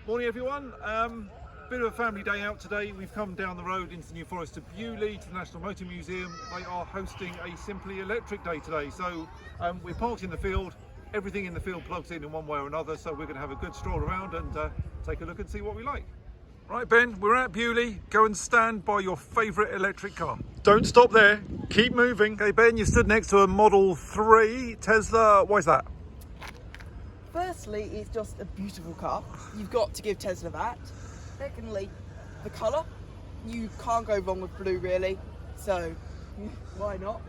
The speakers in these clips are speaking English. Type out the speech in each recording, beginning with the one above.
Morning everyone, bit of a family day out today. We've come down the road into New Forest to Beaulieu to the National Motor Museum. They are hosting a simply electric day today, so we're parked in the field. Everything in the field plugs in one way or another, so we're going to have a good stroll around and take a look and see what we like. Right Ben, we're at Beaulieu. Go and stand by your favourite electric car. Don't stop there, keep moving. Okay Ben, you stood next to a Model 3 Tesla. Why is that? Firstly, it's just a beautiful car. You've got to give Tesla that. Secondly, the colour. You can't go wrong with blue really, so why not?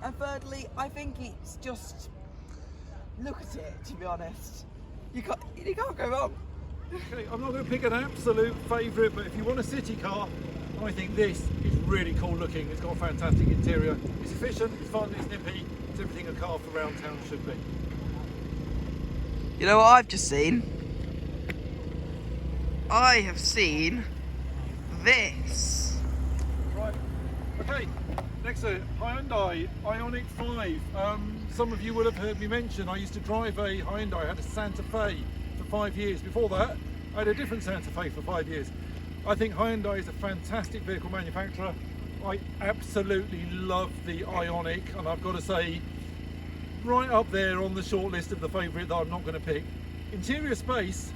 And thirdly, I think it's just, look at it, to be honest. You can't go wrong. Okay, I'm not going to pick an absolute favourite, but if you want a city car, I think this is really cool looking. It's got a fantastic interior. It's efficient, it's fun, it's nippy. It's everything a car for round town should be. You know what I've just seen? I have seen this. Right, okay, next to Hyundai Ioniq 5. Some of you will have heard me mention I used to drive a Hyundai. I had a Santa Fe for 5 years. Before that, I had a different Santa Fe for 5 years. I think Hyundai is a fantastic vehicle manufacturer. I absolutely love the Ioniq, and I've got to say, right up there on the short list of the favourite that I'm not going to pick. Interior space,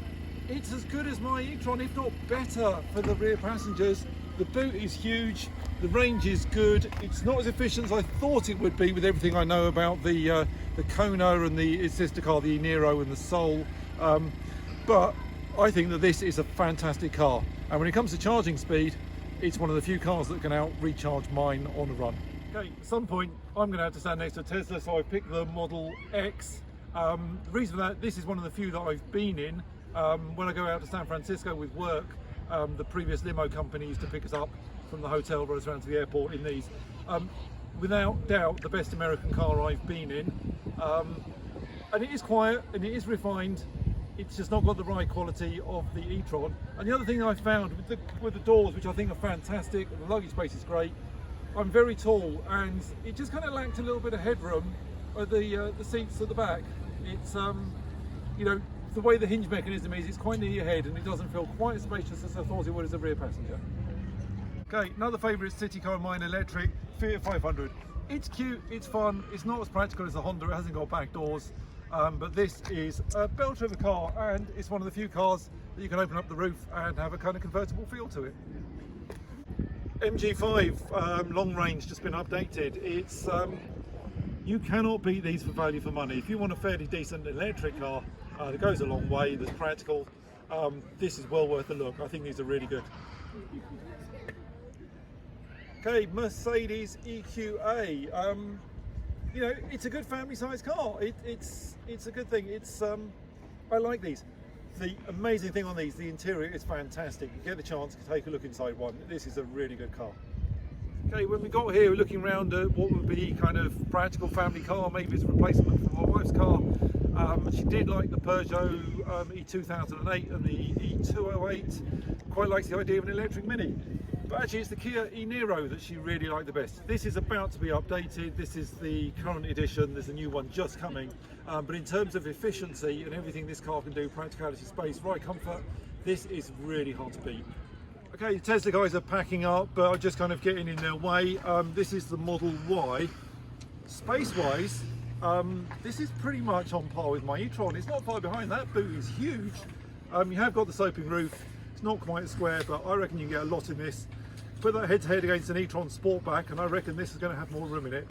it's as good as my e-tron, if not better for the rear passengers. The boot is huge, the range is good. It's not as efficient as I thought it would be with everything I know about the Kona and its sister car, the Nero and the Soul. But I think that this is a fantastic car. And when it comes to charging speed, it's one of the few cars that can out-recharge mine on a run. Okay, at some point I'm going to have to stand next to a Tesla, so I picked the Model X. The reason for that, this is one of the few that I've been in. When I go out to San Francisco with work, the previous limo company used to pick us up from the hotel, brought us around to the airport in these. Without doubt, the best American car I've been in. And it is quiet and it is refined. It's just not got the right quality of the e-tron. And the other thing I found with the doors, which I think are fantastic, the luggage space is great. I'm very tall and it just kind of lacked a little bit of headroom at the seats at the back. It's you know, the way the hinge mechanism is, it's quite near your head and it doesn't feel quite as spacious as I thought it would as a rear passenger. Okay, another favourite city car of mine, electric, Fiat 500. It's cute, it's fun, it's not as practical as a Honda, it hasn't got back doors, but this is a belter of a car, and it's one of the few cars that you can open up the roof and have a kind of convertible feel to it. MG5 long range, just been updated. It's you cannot beat these for value for money. If you want a fairly decent electric car that goes a long way, that's practical, this is well worth a look. I think these are really good. Okay, Mercedes EQA. You know, it's a good family size car. It's a good thing. It's I like these. The amazing thing on these, the interior is fantastic. You get the chance to take a look inside one. This is a really good car. Okay, when we got here, we're looking around at what would be kind of practical family car. Maybe it's a replacement for my wife's car. She did like the Peugeot E2008 and the E208. Quite likes the idea of an electric Mini. But actually it's the Kia e-Niro that she really liked the best. This is about to be updated. This is the current edition. There's a new one just coming. But in terms of efficiency and everything this car can do, practicality, space, ride comfort, this is really hard to beat. Okay, the Tesla guys are packing up, but I'm just kind of getting in their way. This is the Model Y. Space-wise, this is pretty much on par with my e-tron. It's not far behind. That boot is huge. You have got the sloping roof. It's not quite a square, but I reckon you can get a lot in this. Put that head-to-head against an e-tron Sportback, and I reckon this is going to have more room in it.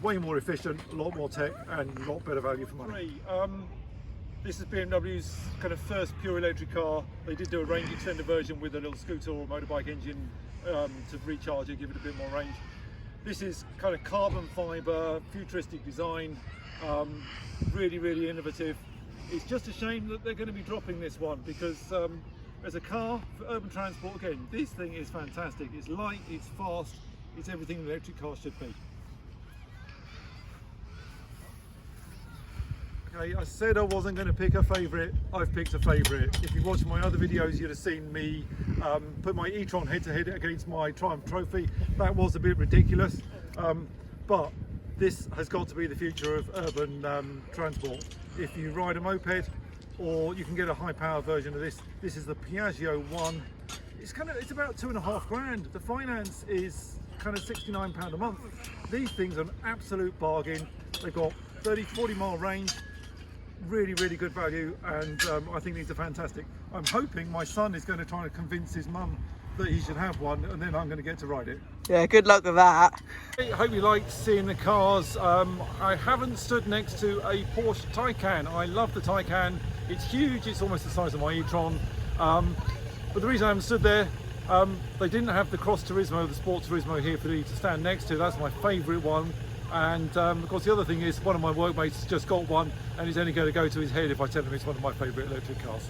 Way more efficient, a lot more tech, and a lot better value for money. This is BMW's kind of first pure electric car. They did do a range extender version with a little scooter or motorbike engine to recharge it, give it a bit more range. This is kind of carbon fibre, futuristic design, really, really innovative. It's just a shame that they're going to be dropping this one because as a car for urban transport, again, this thing is fantastic. It's light, it's fast, it's everything an electric car should be. Okay, I said I wasn't going to pick a favourite. I've picked a favourite. If you watched my other videos, you'd have seen me put my e-tron head-to-head against my Triumph Trophy. That was a bit ridiculous, but this has got to be the future of urban transport. If you ride a moped or you can get a high power version of this. This is the Piaggio 1. It's about 2.5 grand. The finance is kind of £69 a month. These things are an absolute bargain. They've got 30-40 mile range, really good value, and I think these are fantastic. I'm hoping my son is going to try to convince his mum that he should have one, and then I'm going to get to ride it. Yeah, good luck with that. I hope you liked seeing the cars. I haven't stood next to a Porsche Taycan. I love the Taycan. It's huge, it's almost the size of my e-tron. But the reason I haven't stood there, they didn't have the Cross Turismo, the Sport Turismo here for me to stand next to. That's my favourite one. And of course the other thing is one of my workmates just got one, and he's only going to go to his head if I tell him it's one of my favourite electric cars.